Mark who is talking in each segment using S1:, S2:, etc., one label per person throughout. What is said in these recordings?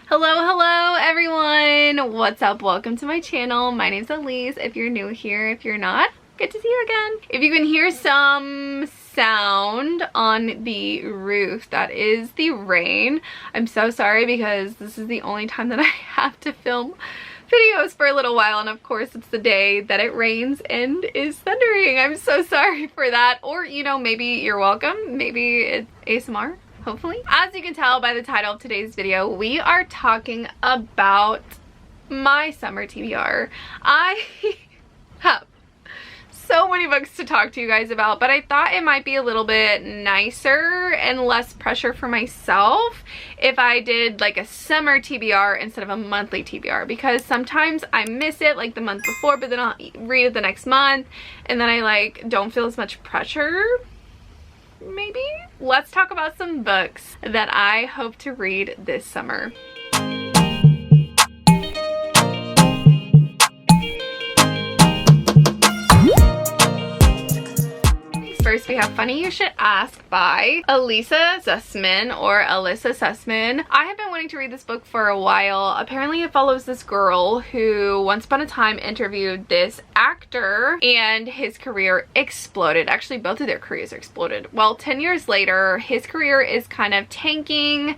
S1: Hello everyone, what's up? Welcome to my channel. My name's Elise. If you're new here, if you're not, good to see you again. If you can hear some sound on the roof, that is the rain. I'm so sorry because this is the only time that I have to film videos for a little while, and of course it's the day that it rains and is thundering. I'm so sorry for that. Or, you know, maybe you're welcome. Maybe it's ASMR. Hopefully. As you can tell by the title of today's video, we are talking about my summer TBR. I have so many books to talk to you guys about, but I thought it might be a little bit nicer and less pressure for myself if I did like a summer TBR instead of a monthly TBR, because sometimes I miss it like the month before, but then I'll read it the next month and then I like don't feel as much pressure. Maybe? Let's talk about some books that I hope to read this summer. First, we have Funny You Should Ask by Elissa Sussman, or Elissa Sussman. I have been wanting to read this book for a while. Apparently it follows this girl who once upon a time interviewed this actor and his career exploded. Actually, both of their careers exploded. Well, 10 years later, his career is kind of tanking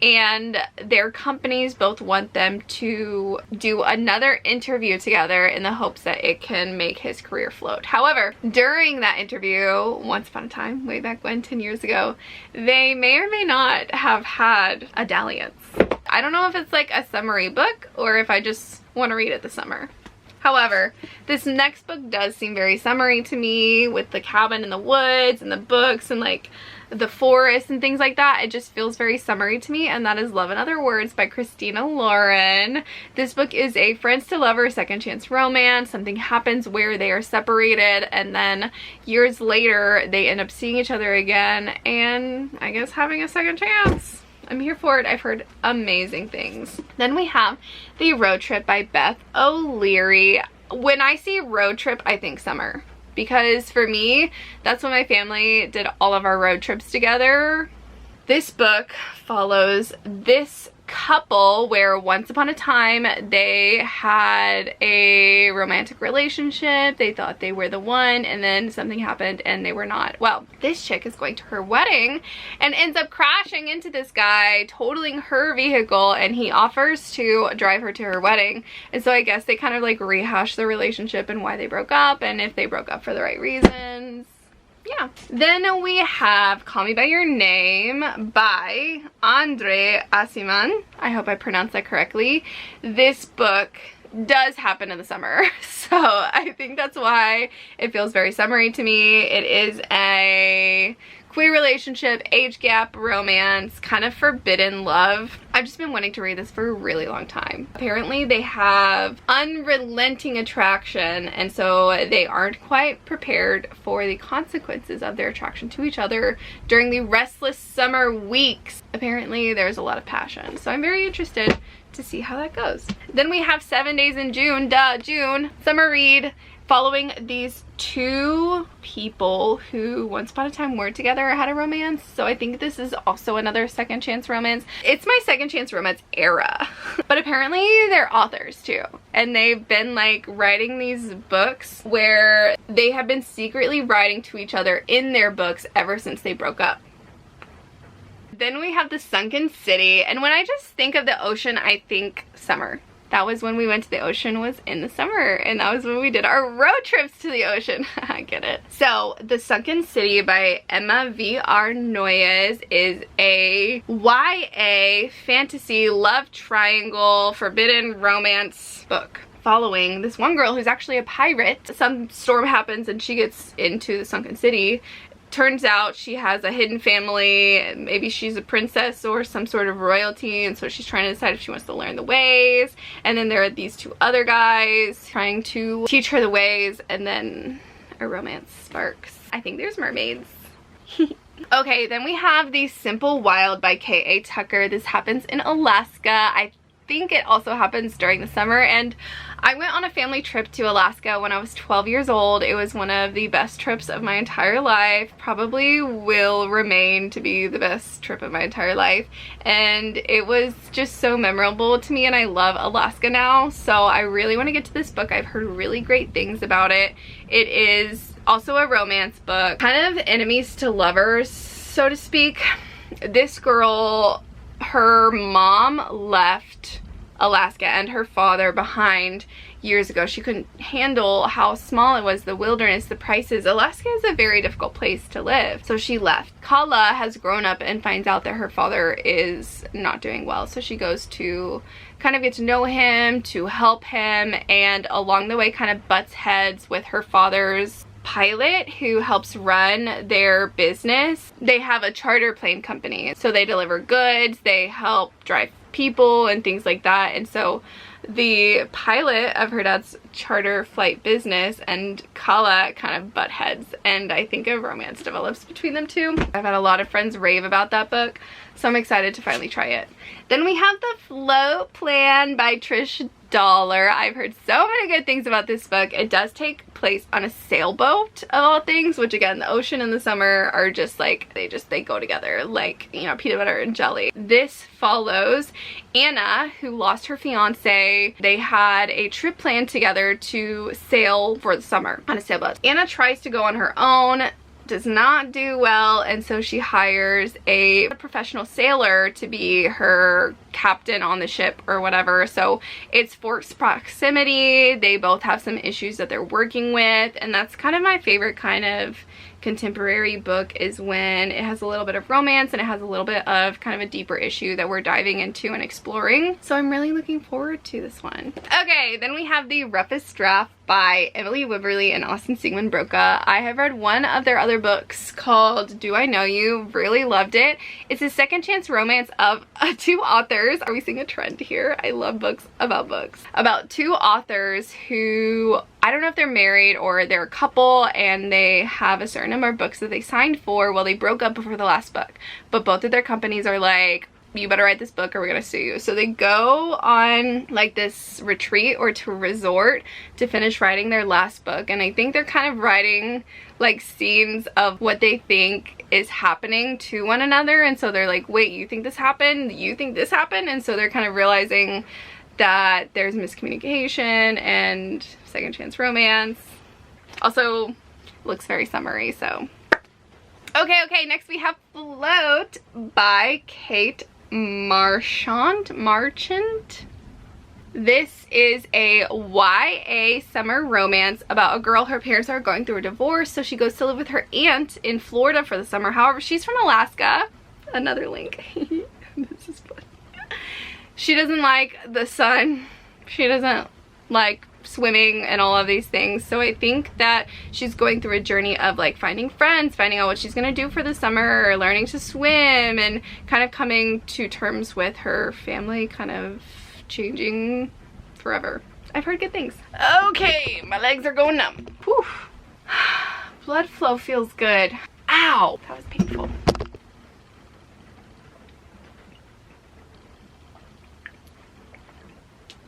S1: and their companies both want them to do another interview together in the hopes that it can make his career float. However, during that interview, once upon a time, way back when, 10 years ago, they may or may not have had a dalliance. I don't know if it's like a summary book or if I just want to read it this summer. However, this next book does seem very summery to me, with the cabin in the woods and the books and like the forest and things like that. It just feels very summery to me, and that is Love in Other Words by Christina Lauren. This book is a friends to lovers second chance romance. Something happens where they are separated and then years later they end up seeing each other again and I guess having a second chance. I'm here for it. I've heard amazing things. Then we have The Road Trip by Beth Alire. When I see road trip, I think summer, because for me, that's when my family did all of our road trips together. This book follows this couple where once upon a time they had a romantic relationship. They thought they were the one, and then something happened and they were not. Well, this chick is going to her wedding and ends up crashing into this guy, totaling her vehicle, and he offers to drive her to her wedding. And so I guess they kind of like rehash the relationship and why they broke up and if they broke up for the right reasons. Yeah. Then we have Call Me By Your Name by André Aciman. I hope I pronounced that correctly. This book does happen in the summer, so I think that's why it feels very summery to me. It is a queer relationship, age gap romance, kind of forbidden love. I've just been wanting to read this for a really long time. Apparently they have unrelenting attraction, and so they aren't quite prepared for the consequences of their attraction to each other during the restless summer weeks. Apparently there's a lot of passion, so I'm very interested to see how that goes. Then we have 7 Days in June, June, summer read, following these two people who once upon a time were together or had a romance. So I think this is also another second chance romance. It's my second chance romance era. But apparently they're authors too. And they've been like writing these books where they have been secretly writing to each other in their books ever since they broke up. Then we have The Sunken City, and when I just think of the ocean, I think summer. That was when we went to the ocean, was in the summer, and that was when we did our road trips to the ocean. I get it. So, The Sunken City by Emma V.R. Noyes is a YA fantasy love triangle forbidden romance book following this one girl who's actually a pirate. Some storm happens and she gets into the sunken city. Turns out she has a hidden family. Maybe she's a princess or some sort of royalty, and so she's trying to decide if she wants to learn the ways. And then there are these two other guys trying to teach her the ways, and then a romance sparks. I think there's mermaids. Okay, then we have The Simple Wild by K.A. Tucker. This happens in Alaska. I think it also happens during the summer, and I went on a family trip to Alaska when I was 12 years old. It was one of the best trips of my entire life. Probably will remain to be the best trip of my entire life. And it was just so memorable to me, and I love Alaska now. So I really want to get to this book. I've heard really great things about it. It is also a romance book, kind of enemies to lovers, so to speak. This girl, her mom left Alaska and her father behind years ago. She couldn't handle how small it was, the wilderness, the prices. Alaska is a very difficult place to live, so she left. Kala has grown up and finds out that her father is not doing well, so she goes to kind of get to know him, to help him, and along the way kind of butts heads with her father's pilot who helps run their business. They have a charter plane company, so they deliver goods, they help drive people and things like that. And so the pilot of her dad's charter flight business and Kala kind of butt heads, and I think a romance develops between them two. I've had a lot of friends rave about that book, so I'm excited to finally try it. Then we have The Float Plan by Trish. I've heard so many good things about this book. It does take place on a sailboat of all things, which again, the ocean and the summer are just like, they go together like, you know, peanut butter and jelly. This follows Anna, who lost her fiance. They had a trip planned together to sail for the summer on a sailboat. Anna tries to go on her own, does not do well, and so she hires a professional sailor to be her captain on the ship or whatever. So it's forced proximity. They both have some issues that they're working with, and that's kind of my favorite kind of contemporary book, is when it has a little bit of romance and it has a little bit of kind of a deeper issue that we're diving into and exploring. So I'm really looking forward to this one. Okay, then we have The Roughest Draft by Emily Wibberley and Siegemund-Broka. I have read one of their other books called Do I Know You? Really loved it. It's a second chance romance of two authors. Are we seeing a trend here? I love books. About two authors who, I don't know if they're married or they're a couple, and they have a certain number of books that they signed for. Well, they broke up before the last book, but both of their companies are like, you better write this book or we're gonna sue you. So they go on like this retreat or to resort to finish writing their last book, and I think they're kind of writing like scenes of what they think is happening to one another. And so they're like, wait, you think this happened? You think this happened? And so they're kind of realizing that there's miscommunication and second chance romance. Also looks very summery, so. Okay, next we have Float by Kate Marchant. This is a YA summer romance about a girl. Her parents are going through a divorce, so she goes to live with her aunt in Florida for the summer. However, she's from Alaska. Another link. This is fun. She doesn't like the sun. She doesn't like swimming and all of these things, so I think that she's going through a journey of like finding friends, finding out what she's gonna do for the summer, learning to swim, and kind of coming to terms with her family kind of changing forever. I've heard good things. Okay, my legs are going numb. Whew. Blood flow feels good. Ow, that was painful.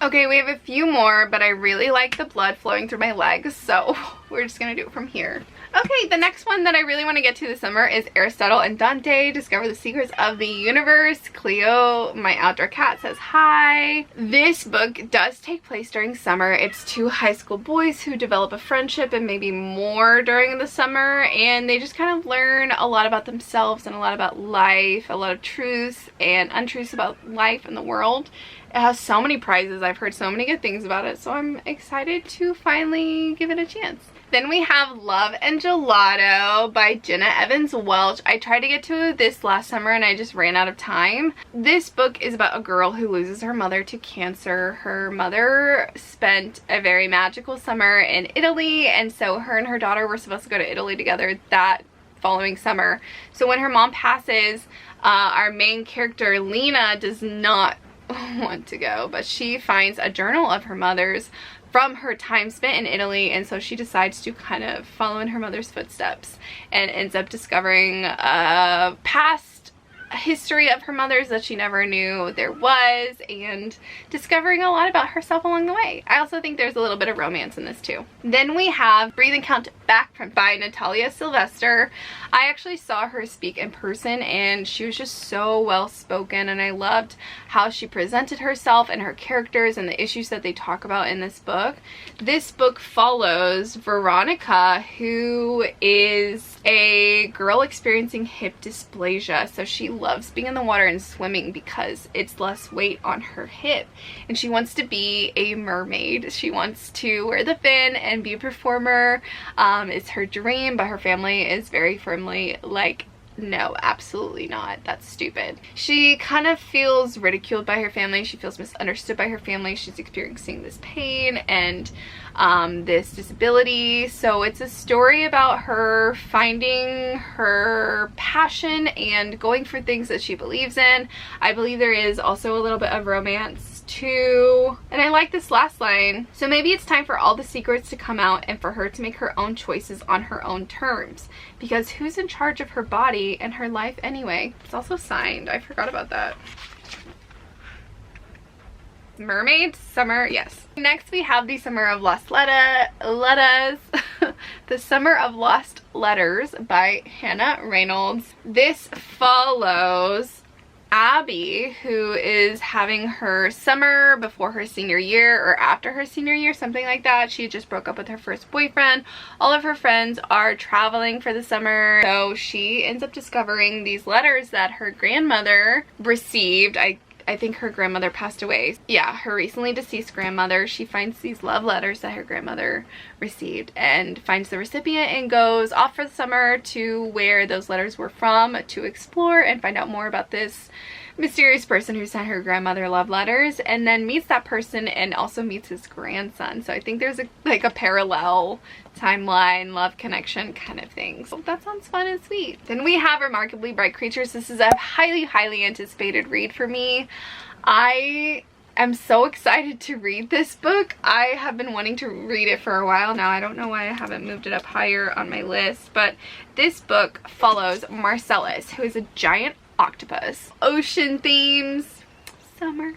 S1: Okay, we have a few more, but I really like the blood flowing through my legs, so we're just gonna do it from here. Okay, the next one that I really want to get to this summer is Aristotle and Dante Discover the Secrets of the Universe. Cleo, my outdoor cat, says hi. This book does take place during summer. It's two high school boys who develop a friendship and maybe more during the summer, and they just kind of learn a lot about themselves and a lot about life, a lot of truths and untruths about life and the world. It has so many prizes. I've heard so many good things about it, so I'm excited to finally give it a chance. Then we have Love and Gelato by Jenna Welch. I tried to get to this last summer and I just ran out of time. This book is about a girl who loses her mother to cancer. Her mother spent a very magical summer in Italy, and so her and her daughter were supposed to go to Italy together that following summer. So when her mom passes, our main character Lena does not want to go, but she finds a journal of her mother's from her time spent in Italy, and so she decides to kind of follow in her mother's footsteps and ends up discovering a past a history of her mother's that she never knew there was, and discovering a lot about herself along the way. I also think there's a little bit of romance in this too. Then we have Breathe and Count Back from by Natalia Sylvester. I actually saw her speak in person and she was just so well spoken, and I loved how she presented herself and her characters and the issues that they talk about in this book. This book follows Veronica, who is a girl experiencing hip dysplasia. So she loves being in the water and swimming because it's less weight on her hip, and she wants to be a mermaid. She wants to wear the fin and be a performer. It's her dream, but her family is very firmly like, no, absolutely not. That's stupid. She kind of feels ridiculed by her family. She feels misunderstood by her family. She's experiencing this pain and this disability. So it's a story about her finding her passion and going for things that she believes in. I believe there is also a little bit of romance too. And I like this last line. So maybe it's time for all the secrets to come out and for her to make her own choices on her own terms. Because who's in charge of her body and her life anyway? It's also signed. I forgot about that. Mermaid Summer, yes. Next we have the Summer of Lost Letters. The Summer of Lost Letters by Hannah Reynolds. This follows Abby, who is having her summer before her senior year or after her senior year, something like that. She just broke up with her first boyfriend. All of her friends are traveling for the summer, so she ends up discovering these letters that her grandmother received. I think her grandmother passed away. Yeah, her recently deceased grandmother. She finds these love letters that her grandmother received and finds the recipient and goes off for the summer to where those letters were from to explore and find out more about this mysterious person who sent her grandmother love letters, and then meets that person and also meets his grandson. So I think there's like a parallel timeline love connection kind of thing. So that sounds fun and sweet. Then we have Remarkably Bright Creatures. This is a highly anticipated read for me. I am so excited to read this book. I have been wanting to read it for a while now. I don't know why I haven't moved it up higher on my list, but this book follows Marcellus, who is a giant octopus. Ocean themes, summer.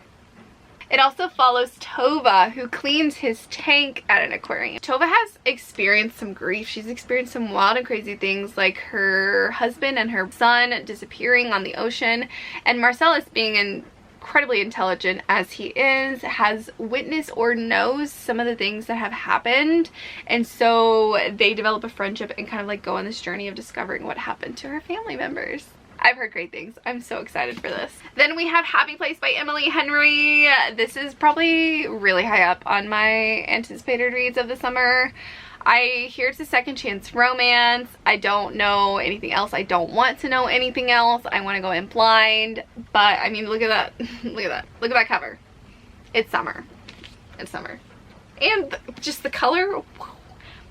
S1: It also follows Tova, who cleans his tank at an aquarium. Tova has experienced some grief. She's experienced some wild and crazy things, like her husband and her son disappearing on the ocean, and Marcellus, being incredibly intelligent as he is, has witnessed or knows some of the things that have happened, and so they develop a friendship and kind of like go on this journey of discovering what happened to her family members. I've heard great things. I'm so excited for this. Then we have Happy Place by Emily Henry. This is probably really high up on my anticipated reads of the summer. I hear it's a second chance romance. I don't know anything else. I don't want to know anything else. I want to go in blind. But I mean, look at that. Look at that. Look at that cover. It's summer. It's summer. And just the color,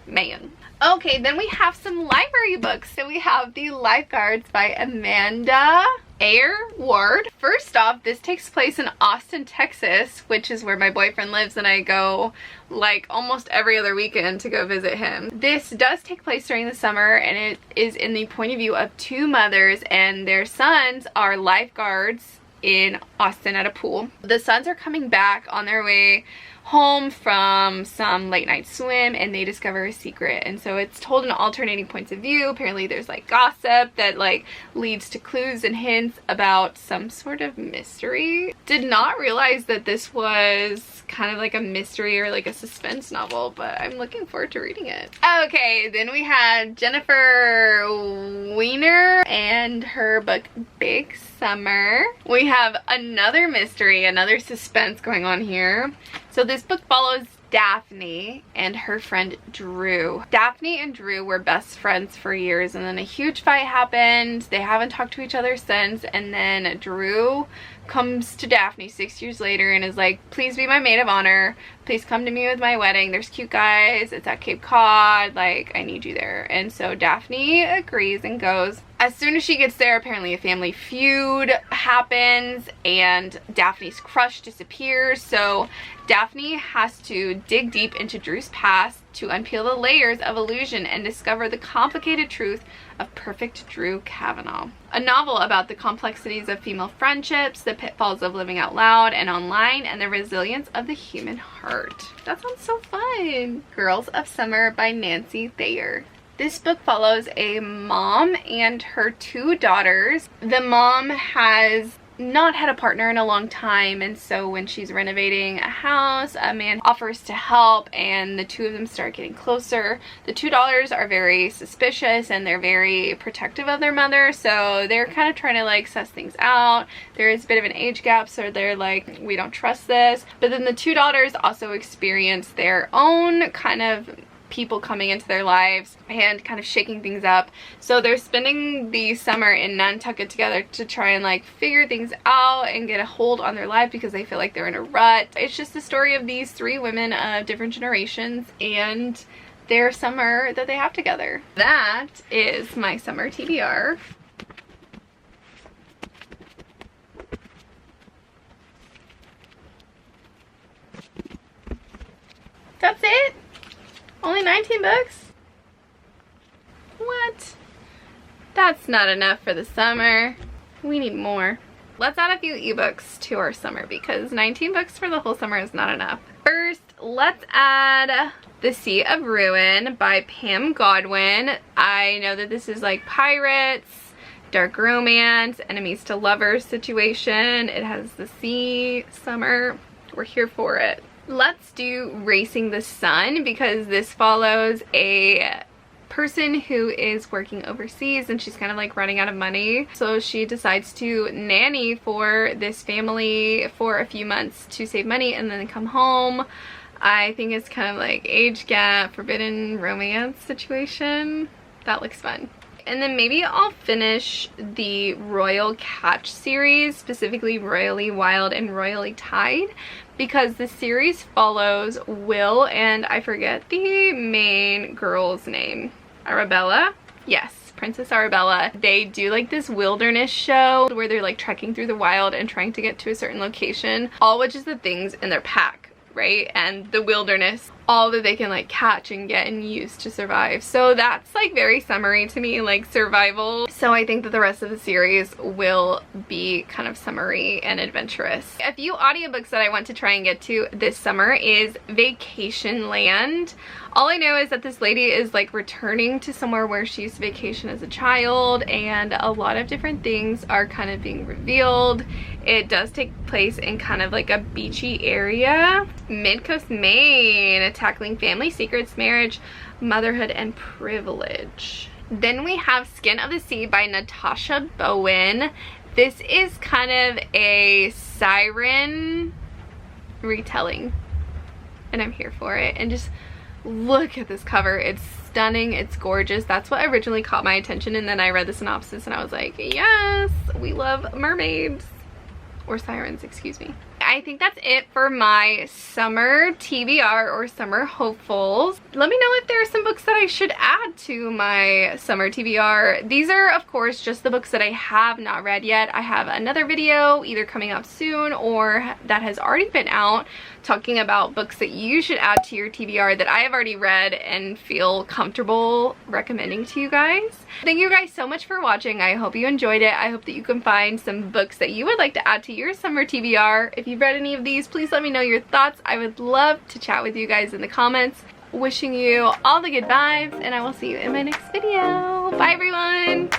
S1: man. Okay, then we have some library books. So we have the Lifeguards by Amanda Eyre Ward. First off, this takes place in Austin, Texas, which is where my boyfriend lives, and I go like almost every other weekend to go visit him. This does take place during the summer, and it is in the point of view of two mothers, and their sons are lifeguards in Austin at a pool. The sons are coming back on their way home from some late night swim, and they discover a secret, and so it's told in alternating points of view. Apparently there's like gossip that like leads to clues and hints about some sort of mystery. Did not realize that this was kind of like a mystery or like a suspense novel, but I'm looking forward to reading it. Okay, then we had Jennifer Weiner and her book Big Summer. We have another mystery, another suspense going on here. So this book follows Daphne and her friend Drew. Daphne and Drew were best friends for years, and then a huge fight happened. They haven't talked to each other since, and then Drew comes to Daphne 6 years later and is like, please be my maid of honor. Please come to me with my wedding. There's cute guys. It's at Cape Cod. Like, I need you there. And so Daphne agrees and goes. As soon as she gets there, apparently a family feud happens and Daphne's crush disappears. So Daphne has to dig deep into Drew's past to unpeel the layers of illusion and discover the complicated truth of Perfect Drew Kavanaugh. A novel about the complexities of female friendships, the pitfalls of living out loud and online, and the resilience of the human heart. That sounds so fun. Girls of Summer by Nancy Thayer. This book follows a mom and her 2 daughters. The mom has not had a partner in a long time, and so when she's renovating a house, a man offers to help and the 2 of them start getting closer. The 2 daughters are very suspicious and they're very protective of their mother, so they're kind of trying to like suss things out. There is a bit of an age gap, so they're like, we don't trust this. But then the 2 daughters also experience their own kind of people coming into their lives and kind of shaking things up. So they're spending the summer in Nantucket together to try and like figure things out and get a hold on their life because they feel like they're in a rut. It's just the story of these 3 women of different generations and their summer that they have together. That is my summer TBR. That's it? Only 19 books? What? That's not enough for the summer. We need more. Let's add a few ebooks to our summer because 19 books for the whole summer is not enough. First, let's add The Sea of Ruin by Pam Godwin. I know that this is like pirates, dark romance, enemies to lovers situation. It has the sea, summer. We're here for it. Let's do Racing the Sun because this follows a person who is working overseas and she's kind of like running out of money. So she decides to nanny for this family for a few months to save money and then come home. I think it's kind of like age gap, forbidden romance situation. That looks fun. And then maybe I'll finish the Royal Catch series, specifically Royally Wild and Royally Tied, because the series follows Will and I forget the main girl's name. Arabella? Yes, Princess Arabella. They do like this wilderness show where they're like trekking through the wild and trying to get to a certain location, all which is the things in their pack, right? And the wilderness, all that they can like catch and get and use to survive. So that's like very summery to me, like survival. So I think that the rest of the series will be kind of summery and adventurous. A few audiobooks that I want to try and get to this summer is Vacation Land. All I know is that this lady is like returning to somewhere where she used to vacation as a child and a lot of different things are kind of being revealed. It does take place in kind of like a beachy area. Mid-Coast Maine, tackling family secrets, marriage, motherhood, and privilege. Then we have Skin of the Sea by Natasha Bowen. This is kind of a siren retelling and I'm here for it. And just look at this cover. It's stunning. It's gorgeous. That's what originally caught my attention, and then I read the synopsis and I was like, yes, we love mermaids. Or sirens, excuse me. I think that's it for my summer TBR or summer hopefuls. Let me know if there are some books that I should add to my summer TBR. These are, of course, just the books that I have not read yet. I have another video either coming out soon or that has already been out talking about books that you should add to your TBR that I have already read and feel comfortable recommending to you guys. Thank you guys so much for watching. I hope you enjoyed it. I hope that you can find some books that you would like to add to your summer TBR. If you've read any of these, please let me know your thoughts. I would love to chat with you guys in the comments. Wishing you all the good vibes, and I will see you in my next video. Bye everyone!